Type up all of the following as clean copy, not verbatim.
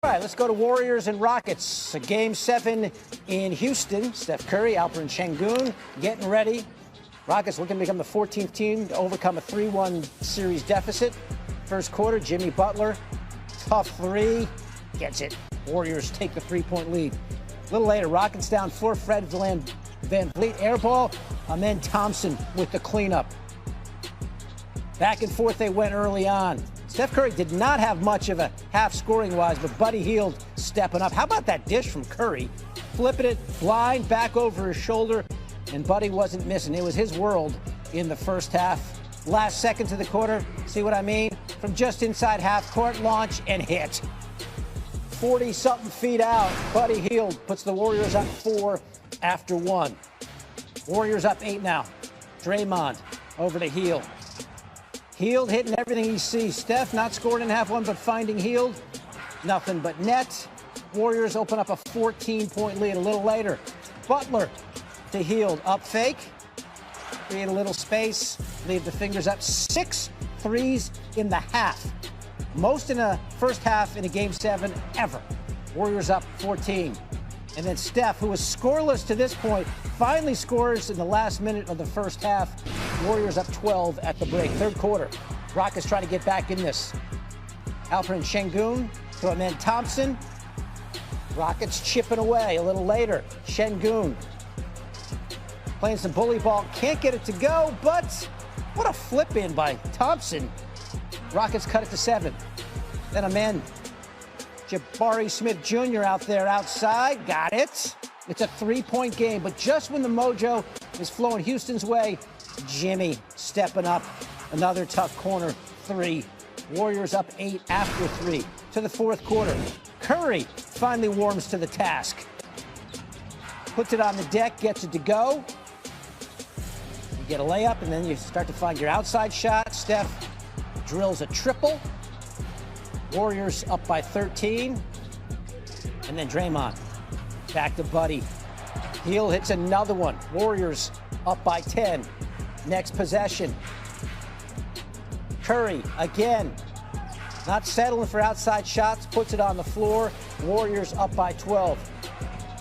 All right, let's go to Warriors and Rockets. Game 7 in Houston. Steph Curry, Alperen Şengün getting ready. Rockets looking to become the 14th team to overcome a 3-1 series deficit. First quarter, Jimmy Butler, tough three, gets it. Warriors take the 3-point lead. A little later, Rockets down 4, Fred Van Vliet air ball. Amen Thompson with the cleanup. Back and forth they went early on. Steph Curry did not have much of a half scoring-wise, but Buddy Hield stepping up. How about that dish from Curry? Flipping it blind back over his shoulder, and Buddy wasn't missing. It was his world in the first half. Last seconds of the quarter, see what I mean? From just inside half court, launch and hit. 40-something feet out, Buddy Hield puts the Warriors up 4 after 1. Warriors up 8 now. Draymond over to Hield. Hield hitting everything he sees. Steph not scoring in half one, but finding Hield. Nothing but net. Warriors open up a 14-point lead a little later. Butler to Hield. Up fake. Create a little space. Leave the fingers up. 6 threes in the half. Most in a first half in a Game 7 ever. Warriors up 14. And then Steph, who was scoreless to this point, finally scores in the last minute of the first half. Warriors up 12 at the break. Third quarter. Rockets trying to get back in this. Alperen Şengün to Amen Thompson. Rockets chipping away a little later. Şengün playing some bully ball. Can't get it to go, but what a flip in by Thompson. Rockets cut it to 7. Then Amen Jabari Smith Jr. out there outside. Got it. It's a 3-point game, but just when the mojo is flowing Houston's way, Jimmy stepping up. Another tough corner 3. Warriors up 8 after 3 to the fourth quarter. Curry finally warms to the task. Puts it on the deck, gets it to go. You get a layup, and then you start to find your outside shot. Steph drills a triple. Warriors up by 13. And then Draymond back to Buddy. Hield hits another one. Warriors up by 10. Next possession. Curry again. Not settling for outside shots. Puts it on the floor. Warriors up by 12.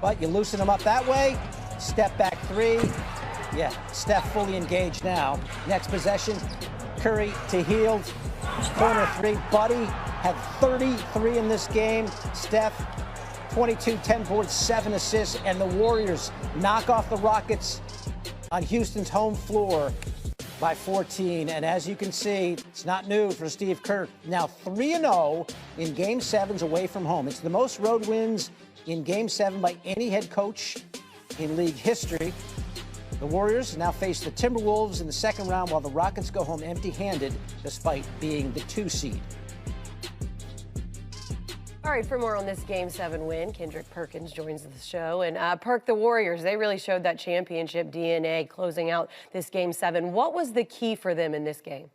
But you loosen them up that way. Step back 3. Yeah, Steph fully engaged now. Next possession. Curry to Hield. Corner 3. Buddy had 33 in this game. Steph, 22, 10 boards, 7 assists, and the Warriors knock off the Rockets on Houston's home floor by 14. And as you can see, it's not new for Steve Kerr. Now 3-0 in Game 7s away from home. It's the most road wins in Game 7 by any head coach in league history. The Warriors now face the Timberwolves in the second round, while the Rockets go home empty-handed despite being the 2 seed. All right, for more on this Game 7 win, Kendrick Perkins joins the show. And Perk, the Warriors, they really showed that championship DNA closing out this Game 7. What was the key for them in this game?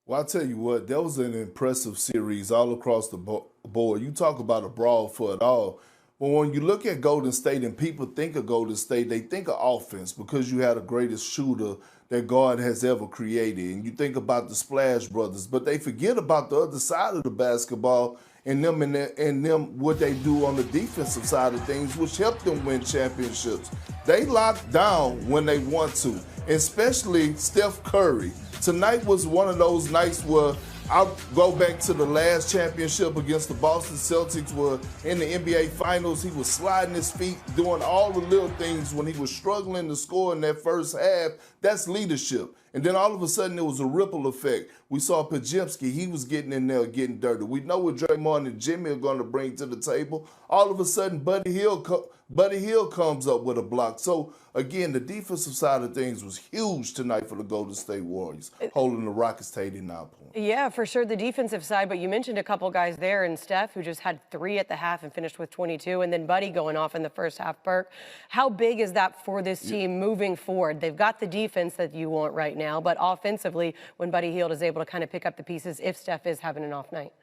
Well, I'll tell you what, that was an impressive series all across the board. You talk about a brawl for it all. Well, when you look at Golden State and people think of Golden State, they think of offense because you had the greatest shooter that God has ever created. And you think about the Splash Brothers, but they forget about the other side of the basketball and them what they do on the defensive side of things, which helped them win championships. They lock down when they want to, especially Steph Curry. Tonight was one of those nights where I'll go back to the last championship against the Boston Celtics where in the NBA Finals, he was sliding his feet, doing all the little things when he was struggling to score in that first half. That's leadership. And then all of a sudden, there was a ripple effect. We saw Pajemski. He was getting in there, getting dirty. We know what Draymond and Jimmy are going to bring to the table. All of a sudden, Buddy Hield comes up with a block. So, again, the defensive side of things was huge tonight for the Golden State Warriors, holding the Rockets to 89 points. Yeah, for sure, the defensive side, but you mentioned a couple guys there, and Steph, who just had 3 at the half and finished with 22, and then Buddy going off in the first half. Perk, how big is that for this team moving forward? They've got the defense that you want right now, but offensively, when Buddy Hield is able to kind of pick up the pieces if Steph is having an off night.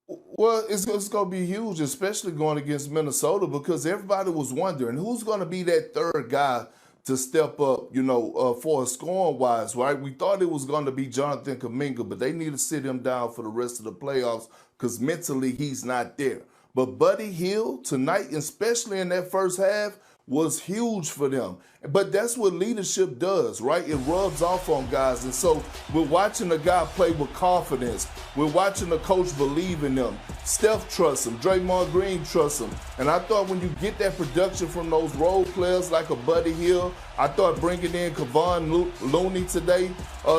Well, it's going to be huge, especially going against Minnesota, because everybody was wondering who's going to be that third guy to step up, for a scoring wise, right? We thought it was going to be Jonathan Kuminga, but they need to sit him down for the rest of the playoffs because mentally he's not there. But Buddy Hield tonight, especially in that first half, was huge for them. But that's what leadership does, right? It rubs off on guys. And so we're watching a guy play with confidence. We're watching the coach believe in them. Steph trusts him. Draymond Green trusts him. And I thought when you get that production from those role players like a Buddy Hield, I thought bringing in Kevon Looney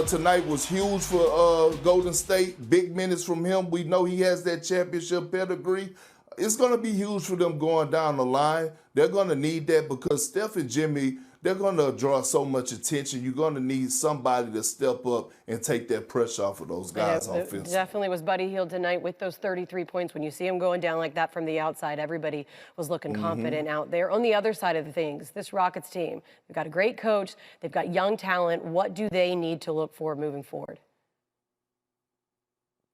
tonight was huge for Golden State. Big minutes from him. We know he has that championship pedigree. It's going to be huge for them going down the line. They're going to need that because Steph and Jimmy, they're going to draw so much attention. You're going to need somebody to step up and take that pressure off of those guys offensively. Definitely was Buddy Hield tonight with those 33 points. When you see him going down like that from the outside, everybody was looking confident out there. On the other side of the things, this Rockets team, they've got a great coach. They've got young talent. What do they need to look for moving forward?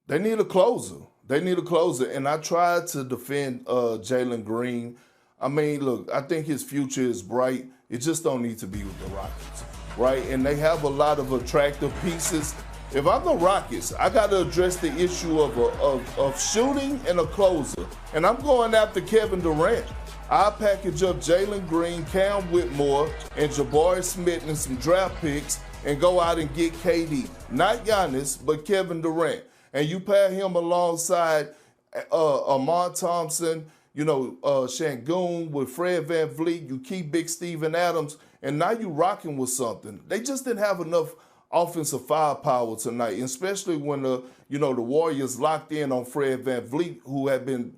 They need a closer. And I tried to defend Jalen Green. I mean, look, I think his future is bright. It just don't need to be with the Rockets, right? And they have a lot of attractive pieces. If I'm the Rockets, I got to address the issue of shooting and a closer. And I'm going after Kevin Durant. I'll package up Jalen Green, Cam Whitmore, and Jabari Smith and some draft picks and go out and get KD. Not Giannis, but Kevin Durant. And you pair him alongside Amon Thompson, Şengün with Fred VanVleet. You keep Big Steven Adams, and now you rocking with something. They just didn't have enough offensive firepower tonight, especially when the Warriors locked in on Fred VanVleet, who had been,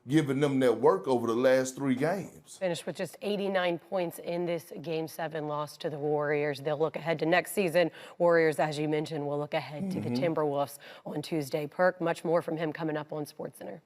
giving them that work over the last 3 games. Finished with just 89 points in this Game 7 loss to the Warriors. They'll look ahead to next season. Warriors, as you mentioned, will look ahead to the Timberwolves on Tuesday. Perk, much more from him coming up on SportsCenter.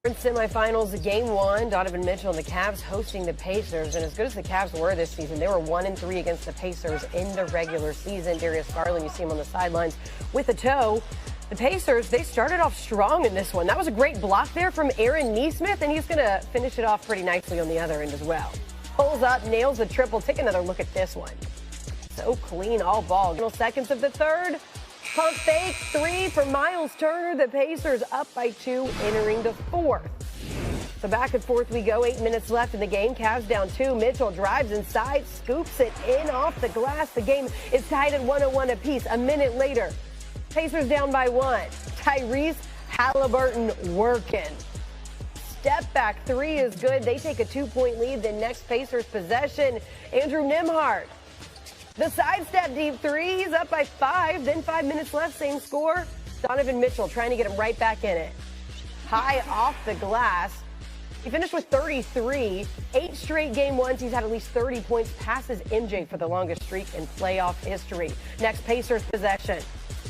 In semifinals, Game 1, Donovan Mitchell and the Cavs hosting the Pacers. And as good as the Cavs were this season, they were 1-3 against the Pacers in the regular season. Darius Garland, you see him on the sidelines with a toe. The Pacers, they started off strong in this one. That was a great block there from Aaron Nesmith, and he's going to finish it off pretty nicely on the other end as well. Pulls up, nails the triple. Take another look at this one. So clean, all ball. Final seconds of the third. Pump fake 3 for Miles Turner. The Pacers up by 2, entering the fourth. So back and forth we go. 8 minutes left in the game. Cavs down 2. Mitchell drives inside, scoops it in off the glass. The game is tied at 1-1 apiece. A minute later, Pacers down by 1. Tyrese Halliburton working. Step back 3 is good. They take a 2-point lead. The next Pacers possession, Andrew Nembhard. The sidestep deep 3. He's up by 5. Then 5 minutes left. Same score. Donovan Mitchell trying to get him right back in it. High off the glass. He finished with 33. 8 straight game ones. He's had at least 30 points. Passes MJ for the longest streak in playoff history. Next Pacers possession.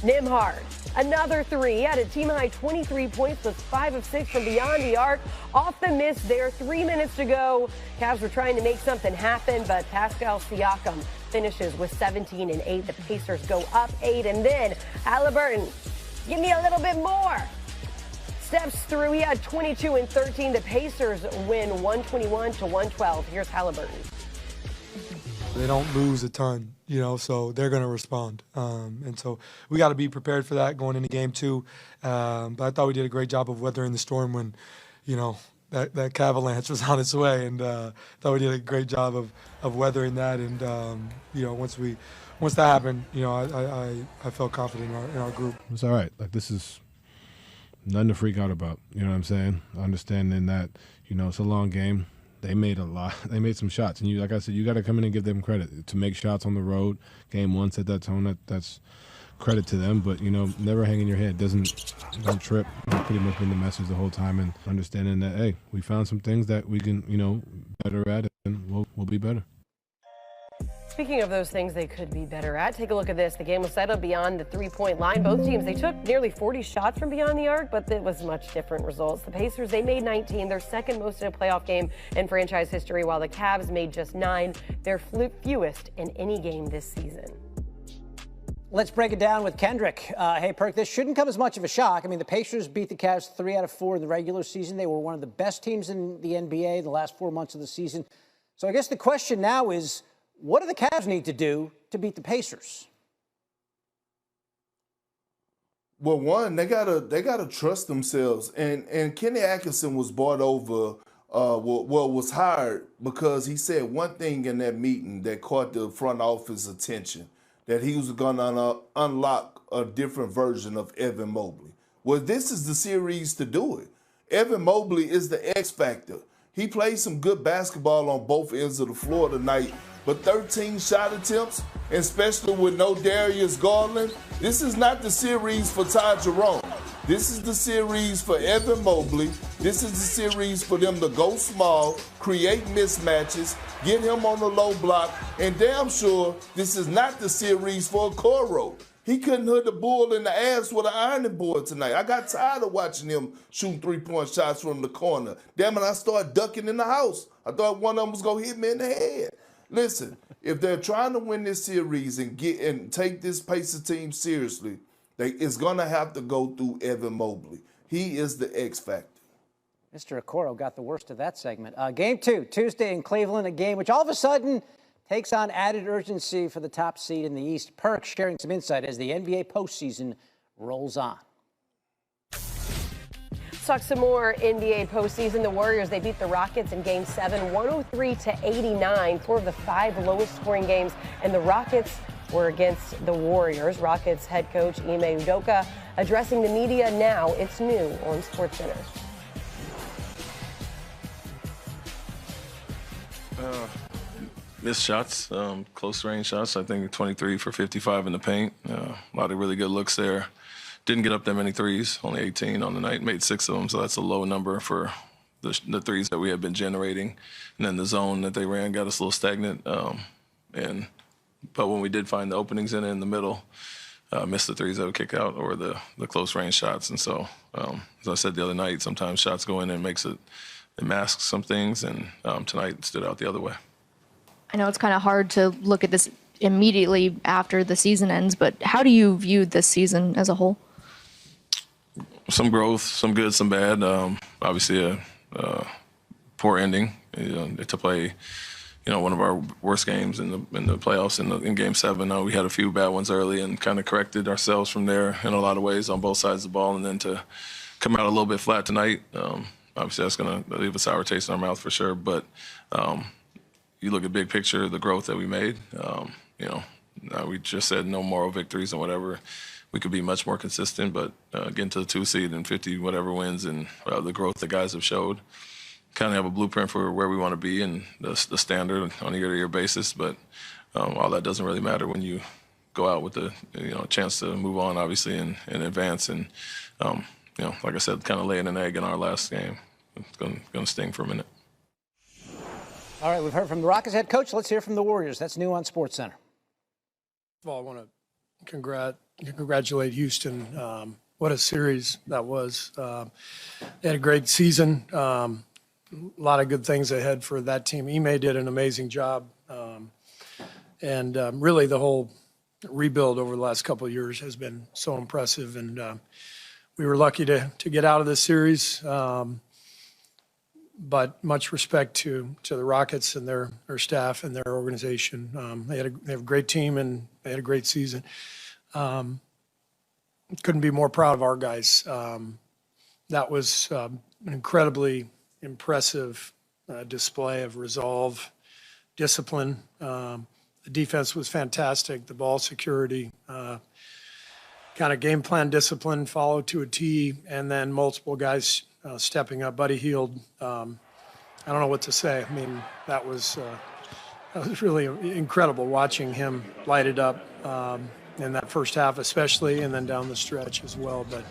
Nembhard, another 3. He had a team-high 23 points with 5 of 6 from beyond the arc. Off the miss there, 3 minutes to go. Cavs were trying to make something happen, but Pascal Siakam finishes with 17 and 8. The Pacers go up 8, and then Halliburton, give me a little bit more. Steps through. He had 22 and 13. The Pacers win 121-112. Here's Halliburton. They don't lose a ton, so they're going to respond. And so we got to be prepared for that going into Game 2. But I thought we did a great job of weathering the storm when, that Cavalanche was on its way. And thought we did a great job of weathering that. And, once that happened, I felt confident in our group. It's all right. This is nothing to freak out about. You know what I'm saying? Understanding that, it's a long game. They made a lot. They made some shots, and like I said, you got to come in and give them credit to make shots on the road. Game 1 set that tone. That's credit to them. But never hang in your head. Don't trip. That's pretty much been the message the whole time, and understanding that hey, we found some things that we can better at, and we'll be better. Speaking of those things they could be better at, take a look at this. The game was settled beyond the 3-point line. Both teams, they took nearly 40 shots from beyond the arc, but it was much different results. The Pacers, they made 19, their second most in a playoff game in franchise history, while the Cavs made just 9, their fewest in any game this season. Let's break it down with Kendrick. Hey, Perk, this shouldn't come as much of a shock. I mean, the Pacers beat the Cavs 3 out of 4 in the regular season. They were one of the best teams in the NBA the last 4 months of the season. So I guess the question now is, What do the Cavs need to do to beat the Pacers? Well, one, they gotta trust themselves. And Kenny Atkinson was brought over, was hired because he said one thing in that meeting that caught the front office attention, that he was gonna unlock a different version of Evan Mobley. Well, this is the series to do it. Evan Mobley is the X factor. He played some good basketball on both ends of the floor tonight, but 13 shot attempts, especially with no Darius Garland, this is not the series for Ty Jerome. This is the series for Evan Mobley. This is the series for them to go small, create mismatches, get him on the low block, and damn sure this is not the series for Okoro. He couldn't hit the bull in the ass with an ironing board tonight. I got tired of watching him shoot three-point shots from the corner. Damn it, I started ducking in the house. I thought one of them was going to hit me in the head. Listen, if they're trying to win this series and take this Pacer team seriously, it's going to have to go through Evan Mobley. He is the X factor. Mr. Okoro got the worst of that segment. Game 2, Tuesday in Cleveland, a game which all of a sudden takes on added urgency for the top seed in the East. Perk sharing some insight as the NBA postseason rolls on. Let's talk some more NBA postseason. The Warriors, they beat the Rockets in Game 7, 103-89, 4 of the 5 lowest scoring games, and the Rockets were against the Warriors. Rockets head coach Ime Udoka addressing the media now. It's new on SportsCenter. Missed shots, close range shots. I think 23 for 55 in the paint. A lot of really good looks there. Didn't get up that many threes, only 18 on the night, made 6 of them, so that's a low number for the threes that we had been generating. And then the zone that they ran got us a little stagnant. But when we did find the openings in the middle, missed the threes that would kick out or the close range shots. And so, as I said the other night, sometimes shots go in and it masks some things, and tonight it stood out the other way. I know it's kind of hard to look at this immediately after the season ends, but how do you view this season as a whole? Some growth, some good, some bad. Obviously a poor ending. To play, one of our worst games in the playoffs in Game 7. We had a few bad ones early and kind of corrected ourselves from there in a lot of ways on both sides of the ball, and then to come out a little bit flat tonight. Obviously that's going to leave a sour taste in our mouth for sure, but you look at big picture, the growth that we made, we just said no moral victories and whatever. We could be much more consistent, but getting to the 2 seed and 50 whatever wins and the growth the guys have showed, kind of have a blueprint for where we want to be and the standard on a year-to-year basis. But all that doesn't really matter when you go out with a chance to move on, obviously, and advance. And like I said, kind of laying an egg in our last game. It's going to sting for a minute. All right, we've heard from the Rockets head coach. Let's hear from the Warriors. That's new on SportsCenter. First of all, I want to congratulate Houston. What a series that was. They had a great season. A lot of good things ahead for that team. Ime did an amazing job. Really the whole rebuild over the last couple of years has been so impressive. And we were lucky to get out of this series. But much respect to the Rockets and their staff and their organization. They have a great team and they had a great season. Couldn't be more proud of our guys. That was an incredibly impressive display of resolve, discipline. The defense was fantastic. The ball security, kind of game plan discipline, followed to a T, and then multiple guys stepping up. Buddy Hield, I don't know what to say. I mean, that was really incredible watching him light it up in that first half especially, and then down the stretch as well. But